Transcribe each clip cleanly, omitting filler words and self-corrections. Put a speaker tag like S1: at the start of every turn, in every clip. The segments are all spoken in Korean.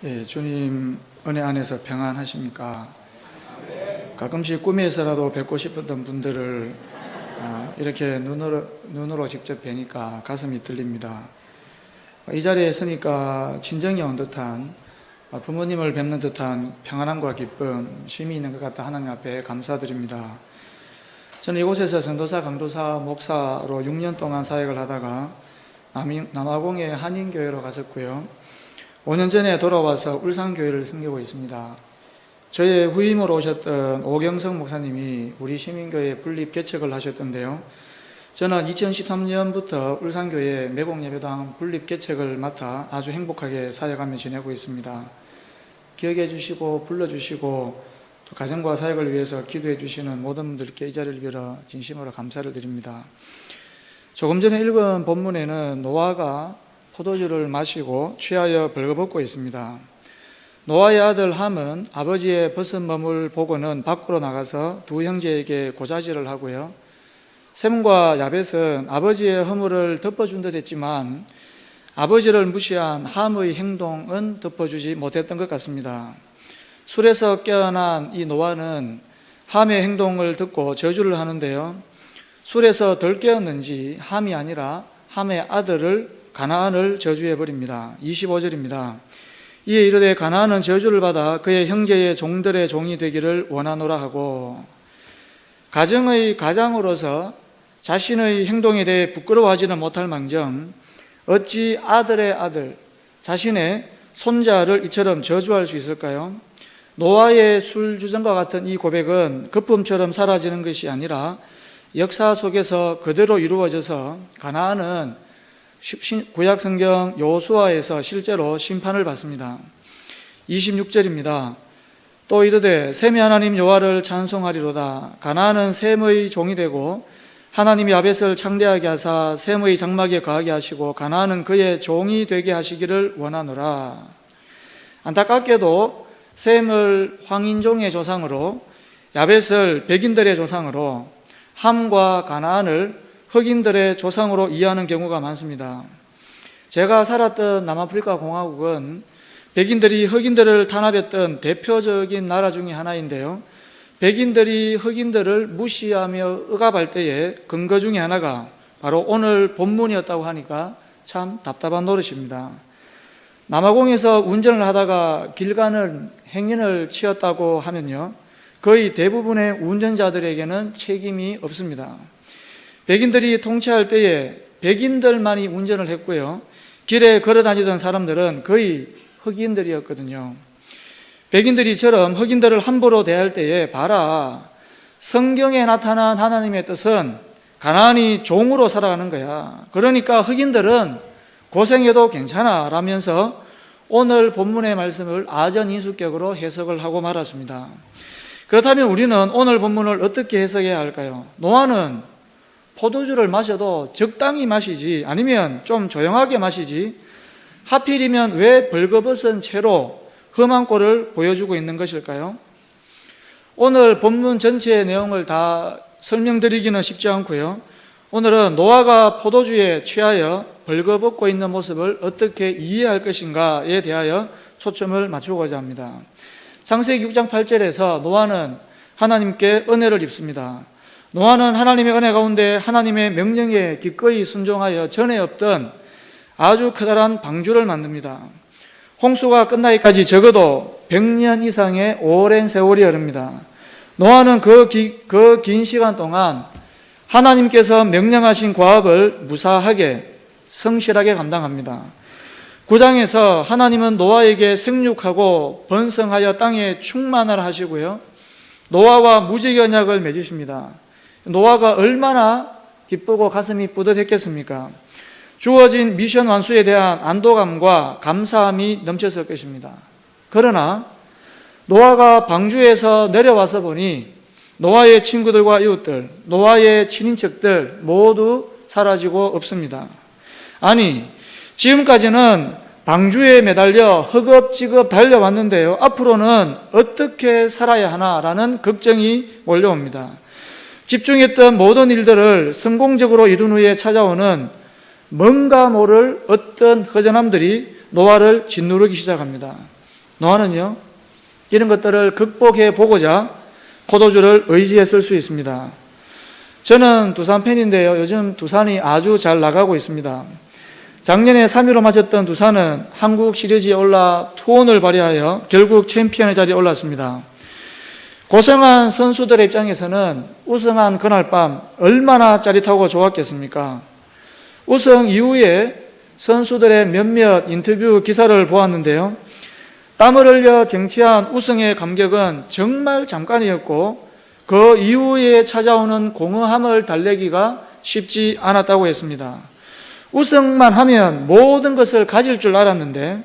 S1: 예, 주님 은혜 안에서 평안하십니까? 가끔씩 꿈에서라도 뵙고 싶었던 분들을 이렇게 눈으로 직접 뵈니까 가슴이 떨립니다. 이 자리에 서니까 진정이 온 듯한, 부모님을 뵙는 듯한 평안함과 기쁨, 쉼이 있는 것 같아 하나님 앞에 감사드립니다. 저는 이곳에서 전도사, 강도사, 목사로 6년 동안 사역을 하다가 남아공의 한인교회로 갔었고요. 5년 전에 돌아와서 울산교회를 섬기고 있습니다. 저의 후임으로 오셨던 오경석 목사님이 우리 시민교회 분립 개척을 하셨던데요. 저는 2013년부터 울산교회 매곡예배당 분립 개척을 맡아 아주 행복하게 사역하며 지내고 있습니다. 기억해 주시고 불러주시고 또 가정과 사역을 위해서 기도해 주시는 모든 분들께 이 자리를 빌어 진심으로 감사를 드립니다. 조금 전에 읽은 본문에는 노아가 포도주를 마시고 취하여 벌거벗고 있습니다. 노아의 아들 함은 아버지의 벗은 몸을 보고는 밖으로 나가서 두 형제에게 고자질을 하고요. 셈과 야벳은 아버지의 허물을 덮어준 듯 했지만 아버지를 무시한 함의 행동은 덮어주지 못했던 것 같습니다. 술에서 깨어난 이 노아는 함의 행동을 듣고 저주를 하는데요. 술에서 덜 깨었는지 함이 아니라 함의 아들을 가나안을 저주해버립니다. 25절입니다. 이에 이르되 가나안은 저주를 받아 그의 형제의 종들의 종이 되기를 원하노라 하고, 가정의 가장으로서 자신의 행동에 대해 부끄러워하지는 못할 망정 어찌 아들의 아들, 자신의 손자를 이처럼 저주할 수 있을까요? 노아의 술주정과 같은 이 고백은 거품처럼 사라지는 것이 아니라 역사 속에서 그대로 이루어져서 가나안은 구약성경 여호수아에서 실제로 심판을 받습니다. 26절입니다. 또 이르되 셈의 하나님 여호와를 찬송하리로다. 가나안은 셈의 종이 되고 하나님이 야벳을 창대하게 하사 셈의 장막에 거하게 하시고 가나안은 그의 종이 되게 하시기를 원하노라. 안타깝게도 셈을 황인종의 조상으로, 야벳을 백인들의 조상으로, 함과 가나안을 흑인들의 조상으로 이해하는 경우가 많습니다. 제가 살았던 남아프리카 공화국은 백인들이 흑인들을 탄압했던 대표적인 나라 중에 하나인데요. 백인들이 흑인들을 무시하며 억압할 때의 근거 중에 하나가 바로 오늘 본문이었다고 하니까 참 답답한 노릇입니다. 남아공에서 운전을 하다가 길 가는 행인을 치었다고 하면요, 거의 대부분의 운전자들에게는 책임이 없습니다. 백인들이 통치할 때에 백인들만이 운전을 했고요, 길에 걸어다니던 사람들은 거의 흑인들이었거든요. 백인들이처럼 흑인들을 함부로 대할 때에 봐라, 성경에 나타난 하나님의 뜻은 가나안이 종으로 살아가는 거야. 그러니까 흑인들은 고생해도 괜찮아 라면서 오늘 본문의 말씀을 아전인수격으로 해석을 하고 말았습니다. 그렇다면 우리는 오늘 본문을 어떻게 해석해야 할까요? 노아는 포도주를 마셔도 적당히 마시지, 아니면 좀 조용하게 마시지, 하필이면 왜 벌거벗은 채로 험한 꼴을 보여주고 있는 것일까요? 오늘 본문 전체의 내용을 다 설명드리기는 쉽지 않고요, 오늘은 노아가 포도주에 취하여 벌거벗고 있는 모습을 어떻게 이해할 것인가에 대하여 초점을 맞추고자 합니다. 창세기 6장 8절에서 노아는 하나님께 은혜를 입습니다. 노아는 하나님의 은혜 가운데 하나님의 명령에 기꺼이 순종하여 전에 없던 아주 커다란 방주를 만듭니다. 홍수가 끝나기까지 적어도 100년 이상의 오랜 세월이 흐릅니다. 노아는 그 긴 시간 동안 하나님께서 명령하신 과업을 무사하게 성실하게 감당합니다. 9장에서 하나님은 노아에게 생육하고 번성하여 땅에 충만하라 하시고요, 노아와 무지개 언약을 맺으십니다. 노아가 얼마나 기쁘고 가슴이 뿌듯했겠습니까? 주어진 미션 완수에 대한 안도감과 감사함이 넘쳤을 것입니다. 그러나 노아가 방주에서 내려와서 보니 노아의 친구들과 이웃들, 노아의 친인척들 모두 사라지고 없습니다. 아니, 지금까지는 방주에 매달려 허겁지겁 달려왔는데요, 앞으로는 어떻게 살아야 하나라는 걱정이 몰려옵니다. 집중했던 모든 일들을 성공적으로 이룬 후에 찾아오는 뭔가 모를 어떤 허전함들이 노아를 짓누르기 시작합니다. 노아는요, 이런 것들을 극복해 보고자 포도주를 의지했을 수 있습니다. 저는 두산 팬인데요, 요즘 두산이 아주 잘 나가고 있습니다. 작년에 3위로 마쳤던 두산은 한국 시리즈에 올라 투혼을 발휘하여 결국 챔피언의 자리에 올랐습니다. 고생한 선수들의 입장에서는 우승한 그날 밤 얼마나 짜릿하고 좋았겠습니까? 우승 이후에 선수들의 몇몇 인터뷰 기사를 보았는데요, 땀을 흘려 쟁취한 우승의 감격은 정말 잠깐이었고 그 이후에 찾아오는 공허함을 달래기가 쉽지 않았다고 했습니다. 우승만 하면 모든 것을 가질 줄 알았는데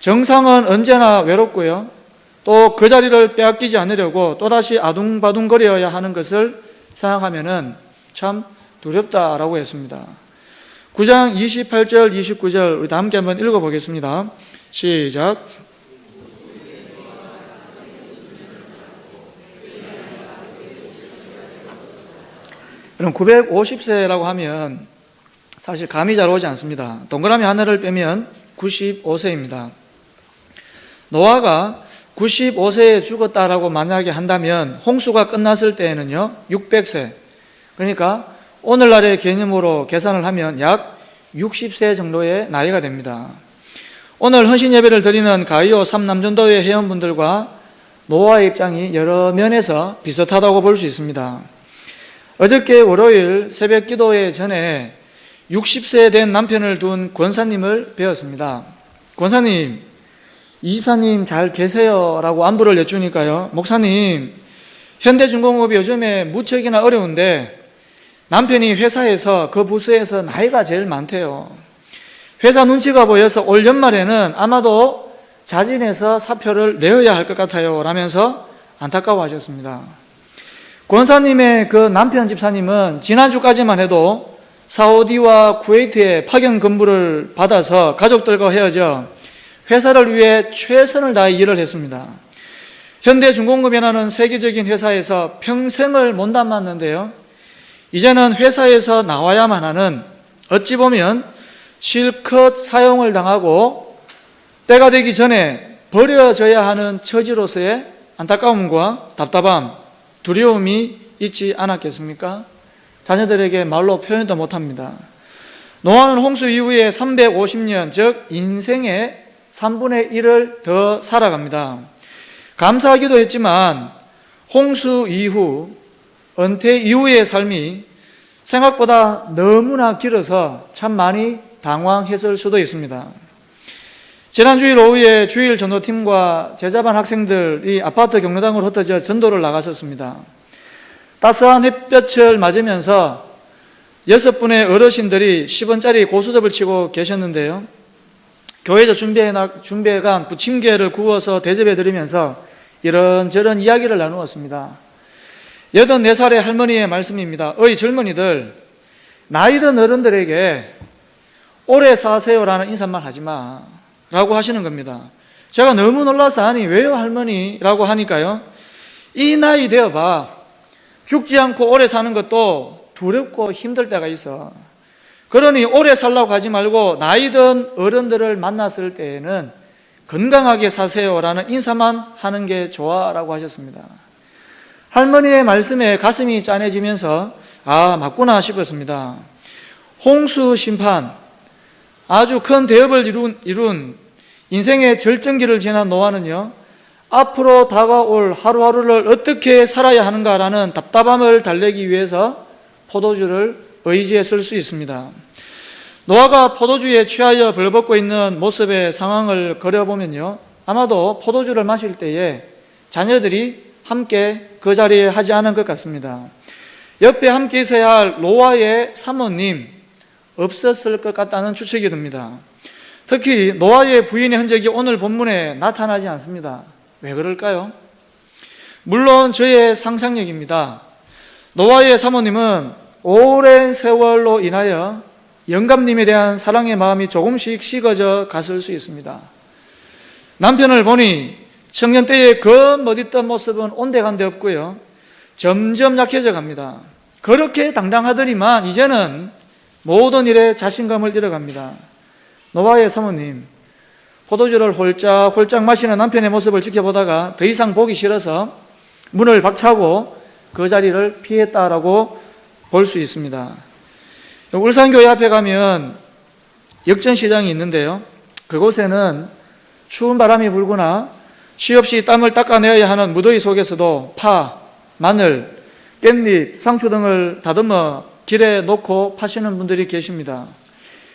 S1: 정상은 언제나 외롭고요, 또 그 자리를 빼앗기지 않으려고 또다시 아둥바둥거려야 하는 것을 생각하면 참 두렵다라고 했습니다. 9장 28절 29절 우리 다 함께 한번 읽어보겠습니다. 시작. 그럼 950세라고 하면 사실 감이 잘 오지 않습니다. 동그라미 하나를 빼면 95세입니다. 노아가 95세에 죽었다라고 만약에 한다면 홍수가 끝났을 때에는요 600세, 그러니까 오늘날의 개념으로 계산을 하면 약 60세 정도의 나이가 됩니다. 오늘 헌신 예배를 드리는 가이오 3남전도회 회원분들과 노아의 입장이 여러 면에서 비슷하다고 볼 수 있습니다. 어저께 월요일 새벽 기도회 전에 60세 된 남편을 둔 권사님을 배웠습니다. 권사님, 이 집사님 잘 계세요? 라고 안부를 여쭈니까요, 목사님, 현대중공업이 요즘에 무척이나 어려운데 남편이 회사에서 그 부서에서 나이가 제일 많대요. 회사 눈치가 보여서 올 연말에는 아마도 자진해서 사표를 내어야 할 것 같아요 라면서 안타까워하셨습니다. 권사님의 그 남편 집사님은 지난주까지만 해도 사우디와 쿠웨이트에 파견 근무를 받아서 가족들과 헤어져 회사를 위해 최선을 다해 일을 했습니다. 현대중공업이라는 세계적인 회사에서 평생을 몸담았는데요, 이제는 회사에서 나와야만 하는, 어찌 보면 실컷 사용을 당하고 때가 되기 전에 버려져야 하는 처지로서의 안타까움과 답답함, 두려움이 있지 않았겠습니까? 자녀들에게 말로 표현도 못합니다. 노아는 홍수 이후에 350년, 즉 인생의 3분의 1을 더 살아갑니다. 감사하기도 했지만 홍수 이후, 은퇴 이후의 삶이 생각보다 너무나 길어서 참 많이 당황했을 수도 있습니다. 지난 주일 오후에 주일 전도팀과 제자반 학생들이 아파트 경로당으로 흩어져 전도를 나갔었습니다. 따스한 햇볕을 맞으면서 6분의 어르신들이 10원짜리 고스톱을 치고 계셨는데요, 교회에서 준비해간 부침개를 구워서 대접해 드리면서 이런저런 이야기를 나누었습니다. 84살의 할머니의 말씀입니다. 어이 젊은이들, 나이든 어른들에게 오래 사세요라는 인사말 하지 마 라고 하시는 겁니다. 제가 너무 놀라서, 아니 왜요 할머니? 라고 하니까요, 이 나이 되어봐 죽지 않고 오래 사는 것도 두렵고 힘들 때가 있어. 그러니 오래 살라고 하지 말고 나이든 어른들을 만났을 때에는 건강하게 사세요라는 인사만 하는 게 좋아라고 하셨습니다. 할머니의 말씀에 가슴이 짠해지면서 아, 맞구나 싶었습니다. 홍수 심판, 아주 큰 대업을 이룬 인생의 절정기를 지난 노아는요, 앞으로 다가올 하루하루를 어떻게 살아야 하는가라는 답답함을 달래기 위해서 포도주를 의지했을 수 있습니다. 노아가 포도주에 취하여 벌벗고 있는 모습의 상황을 그려보면요, 아마도 포도주를 마실 때에 자녀들이 함께 그 자리에 하지 않은 것 같습니다. 옆에 함께 있어야 할 노아의 사모님 없었을 것 같다는 추측이 듭니다. 특히 노아의 부인의 흔적이 오늘 본문에 나타나지 않습니다. 왜 그럴까요? 물론 저의 상상력입니다. 노아의 사모님은 오랜 세월로 인하여 영감님에 대한 사랑의 마음이 조금씩 식어져 갔을 수 있습니다. 남편을 보니 청년 때의 그 멋있던 모습은 온데간데 없고요, 점점 약해져 갑니다. 그렇게 당당하더니만 이제는 모든 일에 자신감을 잃어갑니다. 노아의 사모님, 포도주를 홀짝홀짝 마시는 남편의 모습을 지켜보다가 더 이상 보기 싫어서 문을 박차고 그 자리를 피했다라고 볼 수 있습니다. 울산교회 앞에 가면 역전시장이 있는데요. 그곳에는 추운 바람이 불거나 쉬없이 땀을 닦아내어야 하는 무더위 속에서도 파, 마늘, 깻잎, 상추 등을 다듬어 길에 놓고 파시는 분들이 계십니다.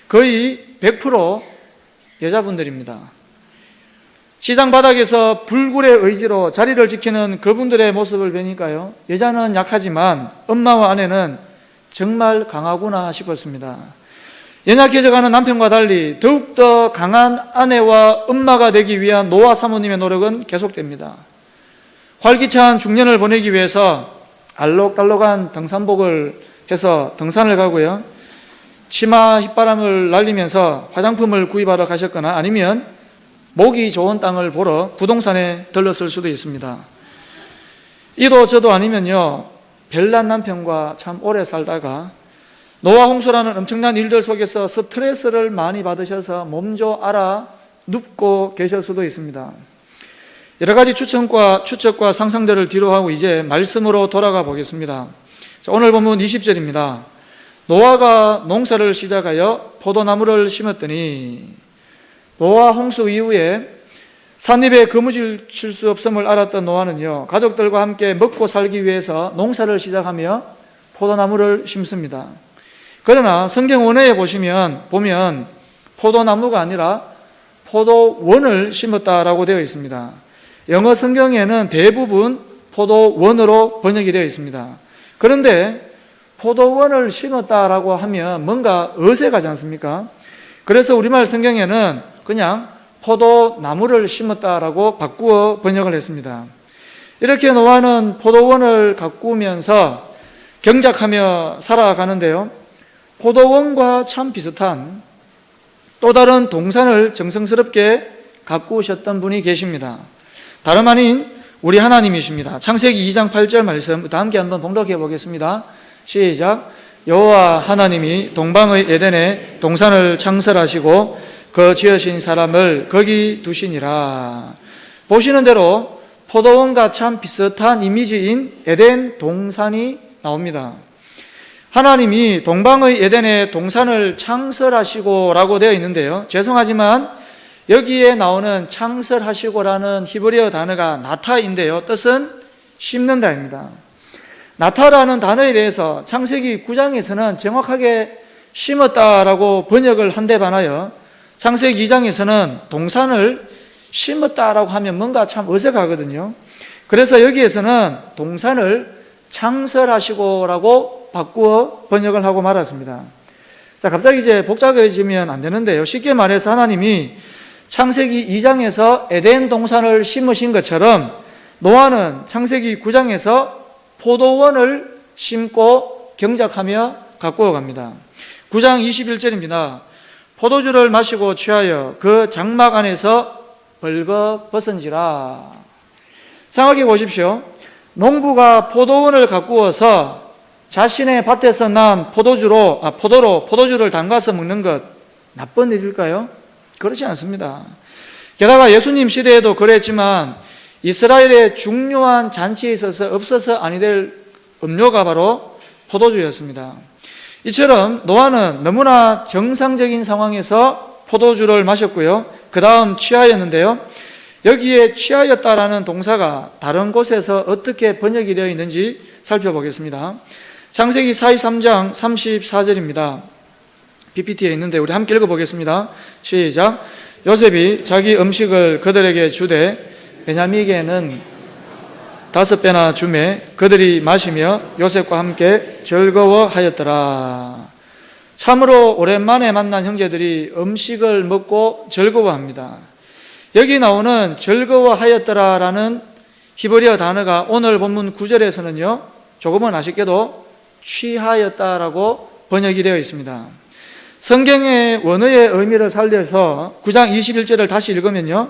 S1: 거의 100% 여자분들입니다. 시장 바닥에서 불굴의 의지로 자리를 지키는 그분들의 모습을 보니까요, 여자는 약하지만 엄마와 아내는 정말 강하구나 싶었습니다. 연약해져가는 남편과 달리 더욱더 강한 아내와 엄마가 되기 위한 노아 사모님의 노력은 계속됩니다. 활기찬 중년을 보내기 위해서 알록달록한 등산복을 해서 등산을 가고요, 치마 휘바람을 날리면서 화장품을 구입하러 가셨거나 아니면 목이 좋은 땅을 보러 부동산에 들렀을 수도 있습니다. 이도 저도 아니면요, 별난 남편과 참 오래 살다가 노아 홍수라는 엄청난 일들 속에서 스트레스를 많이 받으셔서 몸조 알아 눕고 계실 수도 있습니다. 여러 가지 추측과 상상들을 뒤로하고 이제 말씀으로 돌아가 보겠습니다. 자, 오늘 본문 20절입니다. 노아가 농사를 시작하여 포도나무를 심었더니, 노아 홍수 이후에 산입에 거무줄 수 없음을 알았던 노아는요, 가족들과 함께 먹고 살기 위해서 농사를 시작하며 포도나무를 심습니다. 그러나 성경 원어에 보면 포도나무가 아니라 포도원을 심었다라고 되어 있습니다. 영어 성경에는 대부분 포도원으로 번역이 되어 있습니다. 그런데 포도원을 심었다라고 하면 뭔가 어색하지 않습니까? 그래서 우리말 성경에는 그냥 포도나무를 심었다라고 바꾸어 번역을 했습니다. 이렇게 노아는 포도원을 가꾸면서 경작하며 살아가는데요, 포도원과 참 비슷한 또 다른 동산을 정성스럽게 가꾸셨던 분이 계십니다. 다름 아닌 우리 하나님이십니다. 창세기 2장 8절 말씀 다 함께 한번 봉독해 보겠습니다. 시작. 여호와 하나님이 동방의 에덴에 동산을 창설하시고 그 지으신 사람을 거기 두시니라. 보시는 대로 포도원과 참 비슷한 이미지인 에덴 동산이 나옵니다. 하나님이 동방의 에덴에 동산을 창설하시고라고 되어 있는데요, 죄송하지만 여기에 나오는 창설하시고라는 히브리어 단어가 나타인데요, 뜻은 심는다입니다. 나타라는 단어에 대해서 창세기 9장에서는 정확하게 심었다라고 번역을 한데 반하여 창세기 2장에서는 동산을 심었다라고 하면 뭔가 참 어색하거든요. 그래서 여기에서는 동산을 창설하시고라고 바꾸어 번역을 하고 말았습니다. 자, 갑자기 이제 복잡해지면 안 되는데요, 쉽게 말해서 하나님이 창세기 2장에서 에덴 동산을 심으신 것처럼 노아는 창세기 9장에서 포도원을 심고 경작하며 가꾸어 갑니다. 9장 21절입니다. 포도주를 마시고 취하여 그 장막 안에서 벌거벗은지라. 생각해 보십시오. 농부가 포도원을 가꾸어서 자신의 밭에서 난 포도로 포도주를 담가서 먹는 것 나쁜 일일까요? 그렇지 않습니다. 게다가 예수님 시대에도 그랬지만 이스라엘의 중요한 잔치에 있어서 없어서 아니 될 음료가 바로 포도주였습니다. 이처럼 노아는 너무나 정상적인 상황에서 포도주를 마셨고요, 그 다음 취하였는데요, 여기에 취하였다라는 동사가 다른 곳에서 어떻게 번역이 되어 있는지 살펴보겠습니다. 창세기 43장 34절입니다. PPT에 있는데 우리 함께 읽어보겠습니다. 시작. 요셉이 자기 음식을 그들에게 주되 베냐민에게는 5배나 주매 그들이 마시며 요셉과 함께 즐거워하였더라. 참으로 오랜만에 만난 형제들이 음식을 먹고 즐거워합니다. 여기 나오는 즐거워하였더라라는 히브리어 단어가 오늘 본문 9절에서는요, 조금은 아쉽게도 취하였다라고 번역이 되어 있습니다. 성경의 원어의 의미를 살려서 9장 21절을 다시 읽으면요,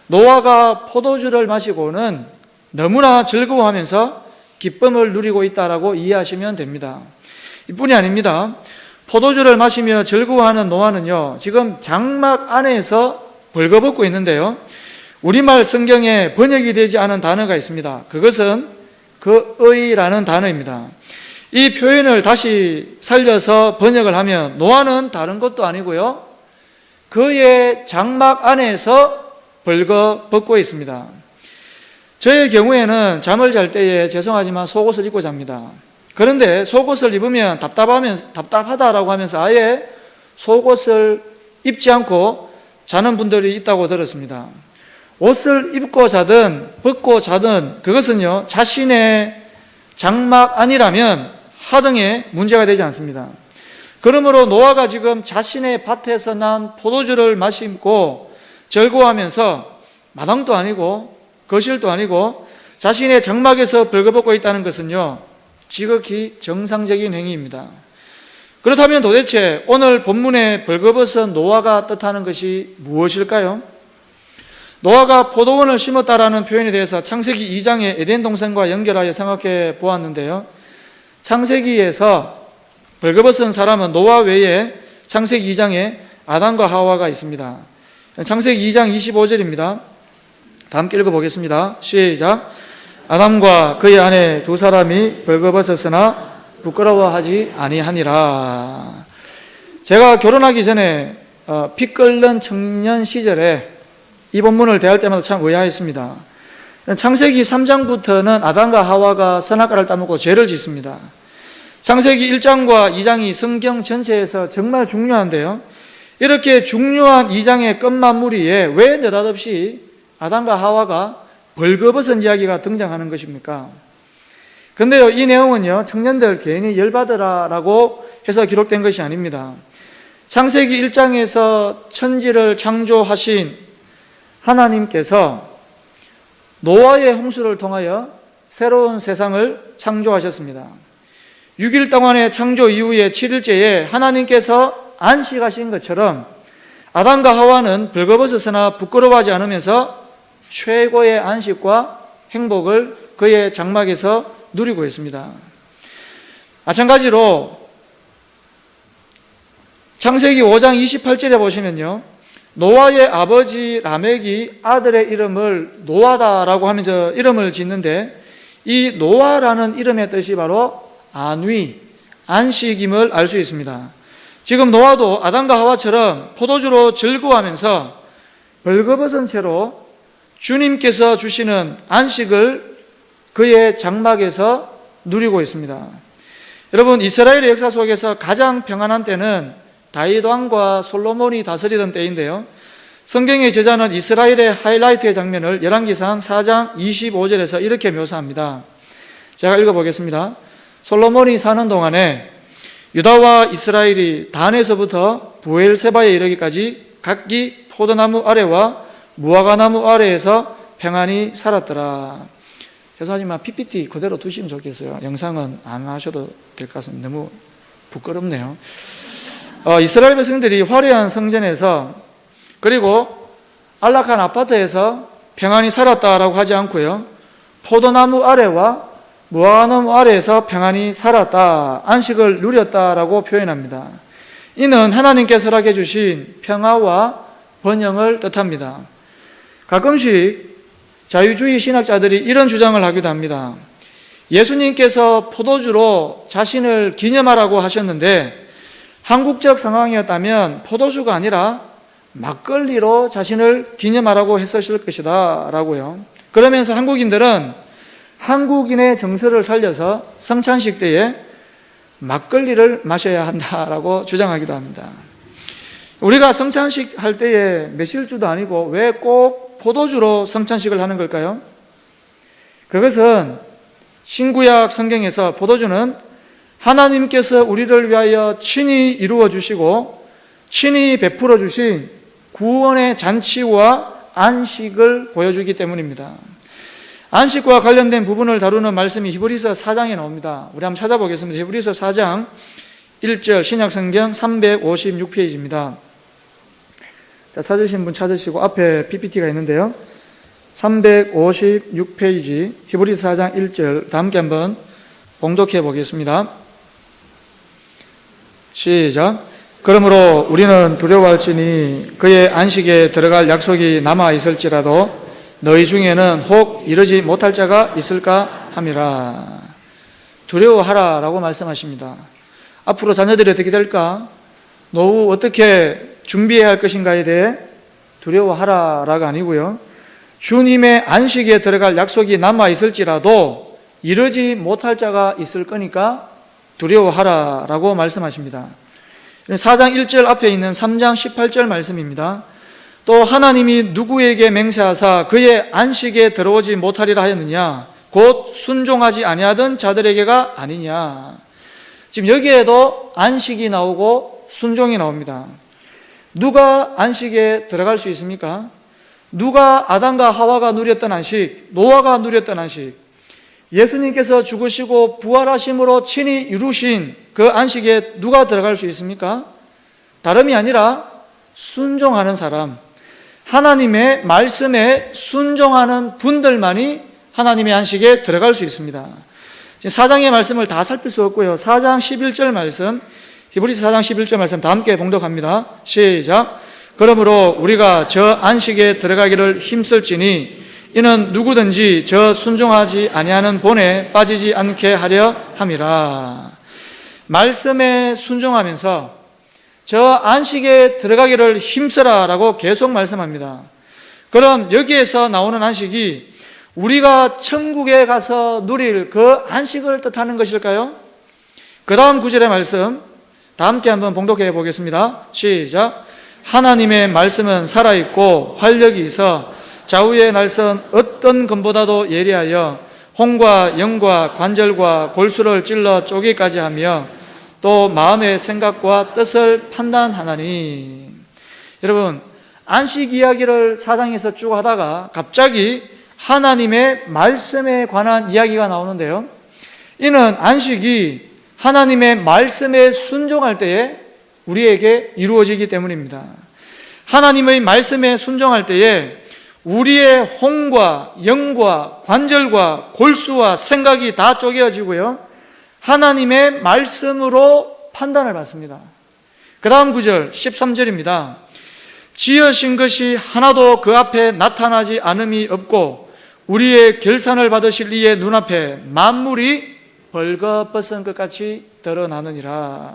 S1: 노아가 포도주를 마시고는 너무나 즐거워하면서 기쁨을 누리고 있다라고 이해하시면 됩니다. 이뿐이 아닙니다. 포도주를 마시며 즐거워하는 노아는요, 지금 장막 안에서 벌거벗고 있는데요. 우리말 성경에 번역이 되지 않은 단어가 있습니다. 그것은 그의라는 단어입니다. 이 표현을 다시 살려서 번역을 하면 노아는 다른 것도 아니고요, 그의 장막 안에서 벌거벗고 있습니다. 저의 경우에는 잠을 잘 때에 죄송하지만 속옷을 입고 잡니다. 그런데 속옷을 입으면 답답하다라고 하면서 아예 속옷을 입지 않고 자는 분들이 있다고 들었습니다. 옷을 입고 자든 벗고 자든 그것은요, 자신의 장막 안이라면 하등에 문제가 되지 않습니다. 그러므로 노아가 지금 자신의 밭에서 난 포도주를 마시고 즐거워하면서 마당도 아니고 거실도 아니고 자신의 장막에서 벌거벗고 있다는 것은요, 지극히 정상적인 행위입니다. 그렇다면 도대체 오늘 본문의 벌거벗은 노아가 뜻하는 것이 무엇일까요? 노아가 포도원을 심었다라는 표현에 대해서 창세기 2장의 에덴 동산과 연결하여 생각해 보았는데요, 창세기에서 벌거벗은 사람은 노아 외에 창세기 2장에 아담과 하와가 있습니다. 창세기 2장 25절입니다. 다 함께 읽어보겠습니다. 시작. 아담과 그의 아내 두 사람이 벌거벗었으나 부끄러워하지 아니하니라. 제가 결혼하기 전에 피 끓는 청년 시절에 이 본문을 대할 때마다 참 의아했습니다. 창세기 3장부터는 아담과 하와가 선악과를 따먹고 죄를 짓습니다. 창세기 1장과 2장이 성경 전체에서 정말 중요한데요, 이렇게 중요한 2장의 끝마무리에 왜 느닷없이 아담과 하와가 벌거벗은 이야기가 등장하는 것입니까? 근데요, 이 내용은요, 청년들 괜히 열받으라라고 해서 기록된 것이 아닙니다. 창세기 1장에서 천지를 창조하신 하나님께서 노아의 홍수를 통하여 새로운 세상을 창조하셨습니다. 6일 동안의 창조 이후에 7일째에 하나님께서 안식하신 것처럼 아담과 하와는 벌거벗었으나 부끄러워하지 않으면서 최고의 안식과 행복을 그의 장막에서 누리고 있습니다. 마찬가지로 창세기 5장 28절에 보시면요, 노아의 아버지 라멕이 아들의 이름을 노아다라고 하면서 이름을 짓는데, 이 노아라는 이름의 뜻이 바로 안위, 안식임을 알 수 있습니다. 지금 노아도 아담과 하와처럼 포도주로 즐거워하면서 벌거벗은 채로 주님께서 주시는 안식을 그의 장막에서 누리고 있습니다. 여러분, 이스라엘의 역사 속에서 가장 평안한 때는 다윗 왕과 솔로몬이 다스리던 때인데요, 성경의 저자는 이스라엘의 하이라이트의 장면을 열왕기상 4장 25절에서 이렇게 묘사합니다. 제가 읽어보겠습니다. 솔로몬이 사는 동안에 유다와 이스라엘이 단에서부터 부엘세바에 이르기까지 각기 포도나무 아래와 무화과나무 아래에서 평안히 살았더라. 죄송하지만 PPT 그대로 두시면 좋겠어요. 영상은 안 하셔도 될 것 같습니다. 너무 부끄럽네요. 이스라엘 백성들이 화려한 성전에서 그리고 안락한 아파트에서 평안히 살았다라고 하지 않고요, 포도나무 아래와 무화과나무 아래에서 평안히 살았다, 안식을 누렸다라고 표현합니다. 이는 하나님께서 허락해 주신 평화와 번영을 뜻합니다. 가끔씩 자유주의 신학자들이 이런 주장을 하기도 합니다. 예수님께서 포도주로 자신을 기념하라고 하셨는데 한국적 상황이었다면 포도주가 아니라 막걸리로 자신을 기념하라고 했었을 것이다 라고요. 그러면서 한국인들은 한국인의 정서를 살려서 성찬식 때에 막걸리를 마셔야 한다라고 주장하기도 합니다. 우리가 성찬식 할 때에 매실주도 아니고 왜 꼭 포도주로 성찬식을 하는 걸까요? 그것은 신구약 성경에서 포도주는 하나님께서 우리를 위하여 친히 이루어 주시고 친히 베풀어 주신 구원의 잔치와 안식을 보여주기 때문입니다. 안식과 관련된 부분을 다루는 말씀이 히브리서 4장에 나옵니다. 우리 한번 찾아보겠습니다. 히브리서 4장 1절 신약성경 356페이지입니다. 자, 찾으신 분 찾으시고 앞에 PPT가 있는데요, 356페이지 히브리서 4장 1절 다 함께 한번 봉독해 보겠습니다. 시작. 그러므로 우리는 두려워할지니 그의 안식에 들어갈 약속이 남아 있을지라도 너희 중에는 혹 이르지 못할 자가 있을까 함이라. 두려워하라라고 말씀하십니다. 앞으로 자녀들이 어떻게 될까? 노후 어떻게 준비해야 할 것인가에 대해 두려워하라라가 아니고요, 주님의 안식에 들어갈 약속이 남아 있을지라도 이르지 못할 자가 있을 거니까 두려워하라라고 말씀하십니다. 4장 1절 앞에 있는 3장 18절 말씀입니다. 또 하나님이 누구에게 맹세하사 그의 안식에 들어오지 못하리라 하였느냐? 곧 순종하지 아니하던 자들에게가 아니냐. 지금 여기에도 안식이 나오고 순종이 나옵니다. 누가 안식에 들어갈 수 있습니까? 누가 아담과 하와가 누렸던 안식, 노아가 누렸던 안식, 예수님께서 죽으시고 부활하심으로 친히 이루신 그 안식에 누가 들어갈 수 있습니까? 다름이 아니라 순종하는 사람, 하나님의 말씀에 순종하는 분들만이 하나님의 안식에 들어갈 수 있습니다. 4장의 말씀을 다 살필 수 없고요, 4장 11절 말씀, 히브리서 4장 11절 말씀 다 함께 봉독합니다. 시작. 그러므로 우리가 저 안식에 들어가기를 힘쓸지니 이는 누구든지 저 순종하지 아니하는 본에 빠지지 않게 하려 함이라. 말씀에 순종하면서 저 안식에 들어가기를 힘쓰라라고 계속 말씀합니다. 그럼 여기에서 나오는 안식이 우리가 천국에 가서 누릴 그 안식을 뜻하는 것일까요? 그 다음 구절의 말씀 다 함께 한번 봉독해 보겠습니다. 시작. 하나님의 말씀은 살아있고 활력이 있어 좌우의 날선 어떤 검보다도 예리하여 혼과 영과 관절과 골수를 찔러 쪼개기까지 하며 또 마음의 생각과 뜻을 판단하나니. 여러분, 안식 이야기를 사장에서 쭉 하다가 갑자기 하나님의 말씀에 관한 이야기가 나오는데요, 이는 안식이 하나님의 말씀에 순종할 때에 우리에게 이루어지기 때문입니다. 하나님의 말씀에 순종할 때에 우리의 혼과 영과 관절과 골수와 생각이 다 쪼개어지고요, 하나님의 말씀으로 판단을 받습니다. 그 다음 구절 13절입니다. 지으신 것이 하나도 그 앞에 나타나지 않음이 없고 우리의 결산을 받으실 이의 눈앞에 만물이 벌거벗은 것 같이 드러나느니라.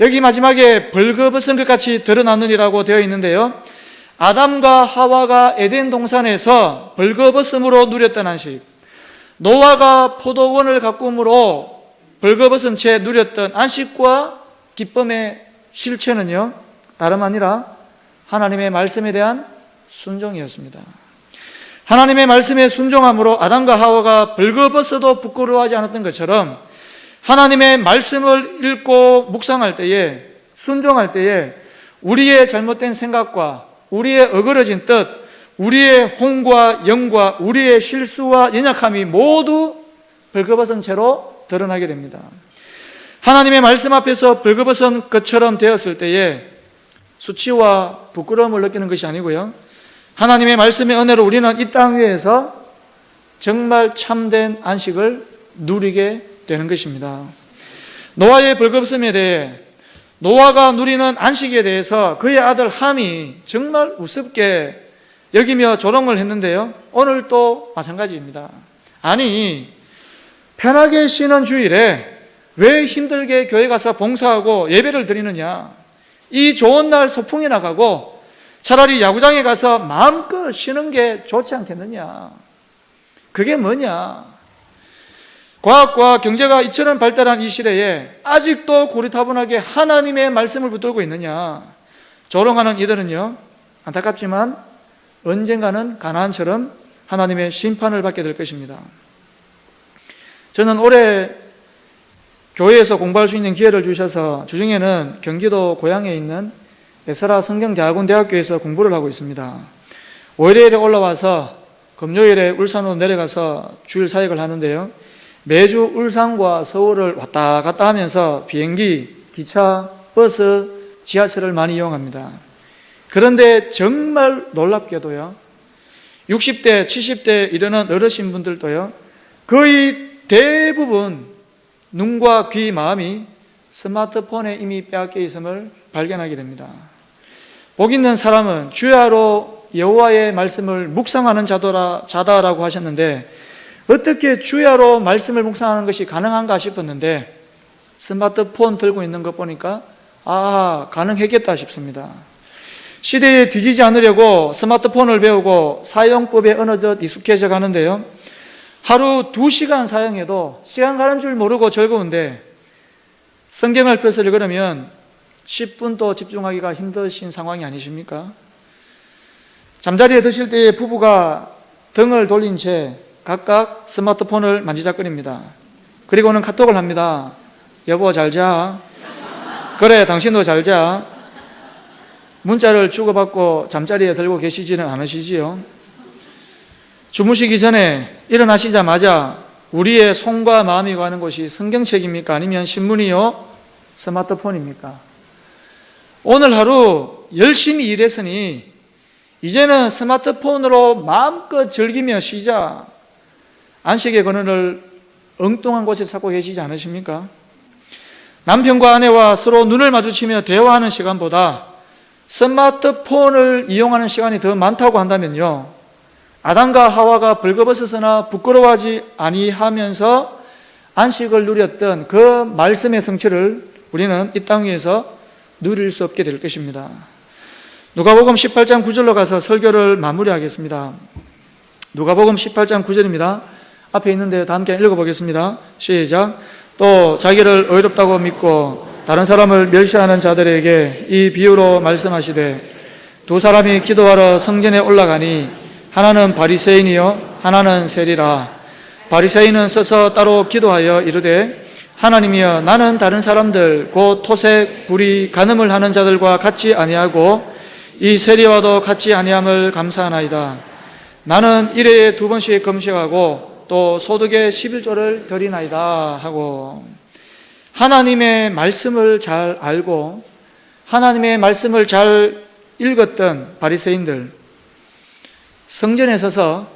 S1: 여기 마지막에 벌거벗은 것 같이 드러나느니라고 되어 있는데요, 아담과 하와가 에덴 동산에서 벌거벗음으로 누렸던 안식, 노아가 포도원을 가꿈으로 벌거벗은 채 누렸던 안식과 기쁨의 실체는요, 다름 아니라 하나님의 말씀에 대한 순종이었습니다. 하나님의 말씀에 순종함으로 아담과 하와가 벌거벗어도 부끄러워하지 않았던 것처럼 하나님의 말씀을 읽고 묵상할 때에, 순종할 때에 우리의 잘못된 생각과 우리의 어그러진 뜻, 우리의 혼과 영과 우리의 실수와 연약함이 모두 벌거벗은 채로 드러나게 됩니다. 하나님의 말씀 앞에서 벌거벗은 것처럼 되었을 때에 수치와 부끄러움을 느끼는 것이 아니고요, 하나님의 말씀의 은혜로 우리는 이 땅 위에서 정말 참된 안식을 누리게 되는 것입니다. 노아의 벌거벗음에 대해, 노아가 누리는 안식에 대해서 그의 아들 함이 정말 우습게 여기며 조롱을 했는데요, 오늘 또 마찬가지입니다. 아니, 편하게 쉬는 주일에 왜 힘들게 교회 가서 봉사하고 예배를 드리느냐, 이 좋은 날 소풍에 나가고 차라리 야구장에 가서 마음껏 쉬는 게 좋지 않겠느냐. 그게 뭐냐. 과학과 경제가 이처럼 발달한 이 시대에 아직도 고리타분하게 하나님의 말씀을 붙들고 있느냐. 조롱하는 이들은요, 안타깝지만 언젠가는 가나안처럼 하나님의 심판을 받게 될 것입니다. 저는 올해 교회에서 공부할 수 있는 기회를 주셔서 주중에는 경기도 고양에 있는 에스라 성경대학원대학교에서 공부를 하고 있습니다. 월요일에 올라와서 금요일에 울산으로 내려가서 주일 사역을 하는데요, 매주 울산과 서울을 왔다 갔다 하면서 비행기, 기차, 버스, 지하철을 많이 이용합니다. 그런데 정말 놀랍게도요, 60대, 70대 이르는 어르신분들도요, 거의 대부분 눈과 귀, 마음이 스마트폰에 이미 빼앗겨 있음을 발견하게 됩니다. 복 있는 사람은 주야로 여호와의 말씀을 묵상하는 자다라고 하셨는데, 어떻게 주야로 말씀을 묵상하는 것이 가능한가 싶었는데 스마트폰 들고 있는 것 보니까 가능했겠다 싶습니다. 시대에 뒤지지 않으려고 스마트폰을 배우고 사용법에 어느덧 익숙해져 가는데요, 하루 2시간 사용해도 시간 가는 줄 모르고 즐거운데 성경을 펴서 읽으려면 10분도 집중하기가 힘드신 상황이 아니십니까? 잠자리에 드실 때에 부부가 등을 돌린 채 각각 스마트폰을 만지작거립니다. 그리고는 카톡을 합니다. 여보 잘 자. 그래 당신도 잘 자. 문자를 주고받고 잠자리에 들고 계시지는 않으시지요? 주무시기 전에 일어나시자마자 우리의 손과 마음이 가는 곳이 성경책입니까? 아니면 신문이요? 스마트폰입니까? 오늘 하루 열심히 일했으니 이제는 스마트폰으로 마음껏 즐기며 쉬자. 안식의 근원을 엉뚱한 곳에 찾고 계시지 않으십니까? 남편과 아내와 서로 눈을 마주치며 대화하는 시간보다 스마트폰을 이용하는 시간이 더 많다고 한다면요, 아담과 하와가 벌거벗어서나 부끄러워하지 아니하면서 안식을 누렸던 그 말씀의 성취를 우리는 이 땅 위에서 누릴 수 없게 될 것입니다. 누가복음 18장 9절로 가서 설교를 마무리하겠습니다. 누가복음 18장 9절입니다. 앞에 있는데 다 함께 읽어보겠습니다. 시작. 또 자기를 의롭다고 믿고 다른 사람을 멸시하는 자들에게 이 비유로 말씀하시되, 두 사람이 기도하러 성전에 올라가니 하나는 바리새인이요 하나는 세리라. 바리새인은 서서 따로 기도하여 이르되, 하나님이여, 나는 다른 사람들 곧 토색, 불의, 간음을 하는 자들과 같지 아니하고 이 세리와도 같지 아니함을 감사하나이다. 나는 일회에 2번씩 금식하고 또 소득의 11조를 드리나이다 하고, 하나님의 말씀을 잘 알고 하나님의 말씀을 잘 읽었던 바리새인들, 성전에 서서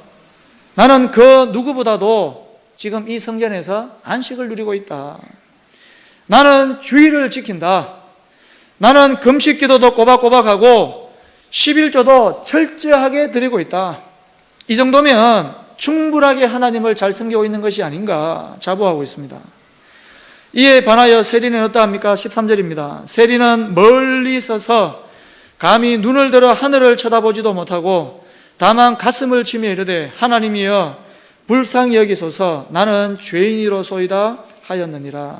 S1: 나는 그 누구보다도 지금 이 성전에서 안식을 누리고 있다. 나는 주의를 지킨다. 나는 금식 기도도 꼬박꼬박하고 11조도 철저하게 드리고 있다. 이 정도면 충분하게 하나님을 잘 섬기고 있는 것이 아닌가 자부하고 있습니다. 이에 반하여 세리는 어떠합니까? 13절입니다. 세리는 멀리 서서 감히 눈을 들어 하늘을 쳐다보지도 못하고 다만 가슴을 치며 이르되, 하나님이여 불쌍히 여기소서, 나는 죄인이로소이다 하였느니라.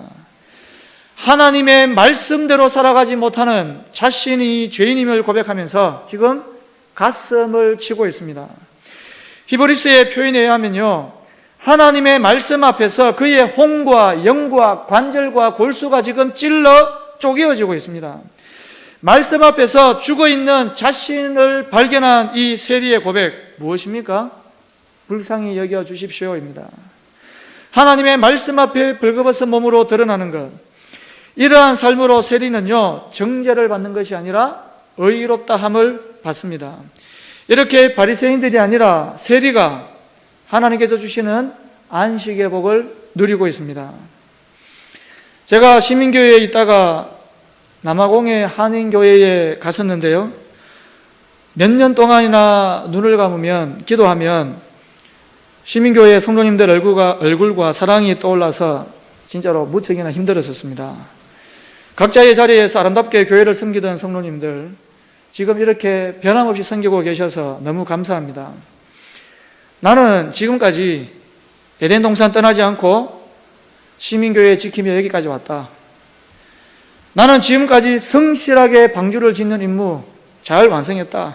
S1: 하나님의 말씀대로 살아가지 못하는 자신이 죄인임을 고백하면서 지금 가슴을 치고 있습니다. 히브리스의 표현에 의하면요, 하나님의 말씀 앞에서 그의 홍과 영과 관절과 골수가 지금 찔러 쪼개어지고 있습니다. 말씀 앞에서 죽어있는 자신을 발견한 이 세리의 고백, 무엇입니까? 불쌍히 여겨 주십시오입니다. 하나님의 말씀 앞에 벌거벗은 몸으로 드러나는 것, 이러한 삶으로 세리는요, 정죄를 받는 것이 아니라 의롭다 함을 받습니다. 이렇게 바리새인들이 아니라 세리가 하나님께서 주시는 안식의 복을 누리고 있습니다. 제가 시민교회에 있다가 남아공의 한인교회에 갔었는데요, 몇 년 동안이나 눈을 감으면 기도하면 시민교회 성도님들 얼굴과 사랑이 떠올라서 진짜로 무척이나 힘들었었습니다. 각자의 자리에서 아름답게 교회를 섬기던 성도님들, 지금 이렇게 변함없이 섬기고 계셔서 너무 감사합니다. 나는 지금까지 에덴 동산 떠나지 않고 시민교회 지키며 여기까지 왔다. 나는 지금까지 성실하게 방주를 짓는 임무 잘 완성했다.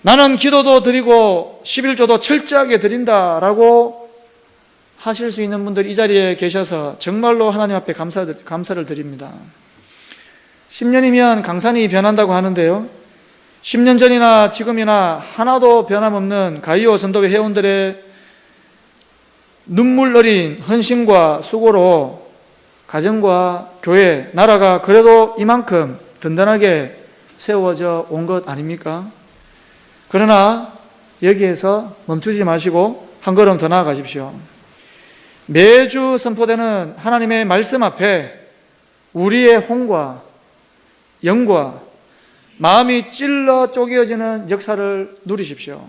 S1: 나는 기도도 드리고 11조도 철저하게 드린다라고 하실 수 있는 분들 이 자리에 계셔서 정말로 하나님 앞에 감사를 드립니다. 10년이면 강산이 변한다고 하는데요, 10년 전이나 지금이나 하나도 변함없는 가이오 전도회 회원들의 눈물 어린 헌신과 수고로 가정과 교회, 나라가 그래도 이만큼 든든하게 세워져 온 것 아닙니까? 그러나 여기에서 멈추지 마시고 한 걸음 더 나아가십시오. 매주 선포되는 하나님의 말씀 앞에 우리의 혼과 영과 마음이 찔러 쪼개어지는 역사를 누리십시오.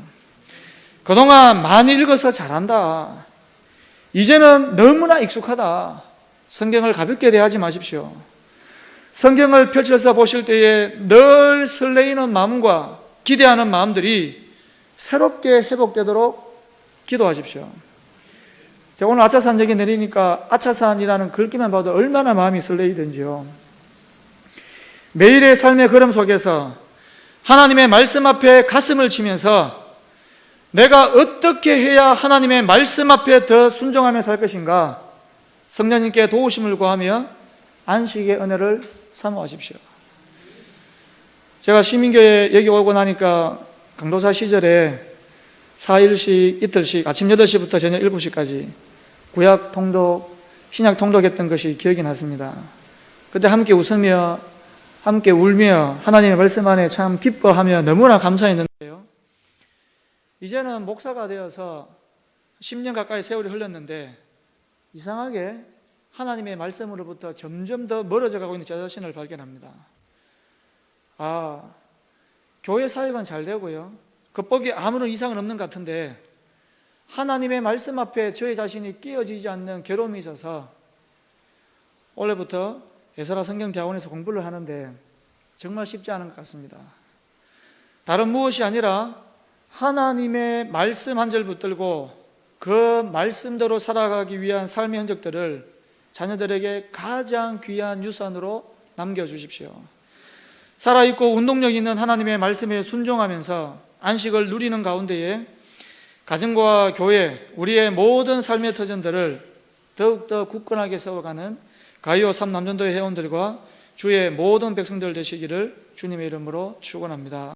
S1: 그동안 많이 읽어서 잘한다, 이제는 너무나 익숙하다, 성경을 가볍게 대하지 마십시오. 성경을 펼쳐서 보실 때에 늘 설레이는 마음과 기대하는 마음들이 새롭게 회복되도록 기도하십시오. 제가 오늘 아차산 여기 내리니까 아차산이라는 글귀만 봐도 얼마나 마음이 설레이든지요. 매일의 삶의 걸음 속에서 하나님의 말씀 앞에 가슴을 치면서 내가 어떻게 해야 하나님의 말씀 앞에 더 순종하며 살 것인가, 성령님께 도우심을 구하며 안식의 은혜를 사모하십시오. 제가 시민교회 여기 오고 나니까 강도사 시절에 4일씩 이틀씩 아침 8시부터 저녁 7시까지 구약 통독, 신약 통독했던 것이 기억이 났습니다. 그때 함께 웃으며 함께 울며 하나님의 말씀 안에 참 기뻐하며 너무나 감사했는데요, 이제는 목사가 되어서 10년 가까이 세월이 흘렀는데 이상하게 하나님의 말씀으로부터 점점 더 멀어져 가고 있는 제 자신을 발견합니다. 교회 사역은 잘 되고요, 겉보기 아무런 이상은 없는 것 같은데 하나님의 말씀 앞에 저의 자신이 끼어지지 않는 괴로움이 있어서 올해부터 예설아 성경대학원에서 공부를 하는데 정말 쉽지 않은 것 같습니다. 다른 무엇이 아니라 하나님의 말씀 한 절 붙들고 그 말씀대로 살아가기 위한 삶의 흔적들을 자녀들에게 가장 귀한 유산으로 남겨주십시오. 살아있고 운동력 있는 하나님의 말씀에 순종하면서 안식을 누리는 가운데에 가정과 교회, 우리의 모든 삶의 터전들을 더욱더 굳건하게 세워가는 가이오 3남전도의 회원들과 주의 모든 백성들 되시기를 주님의 이름으로 축원합니다.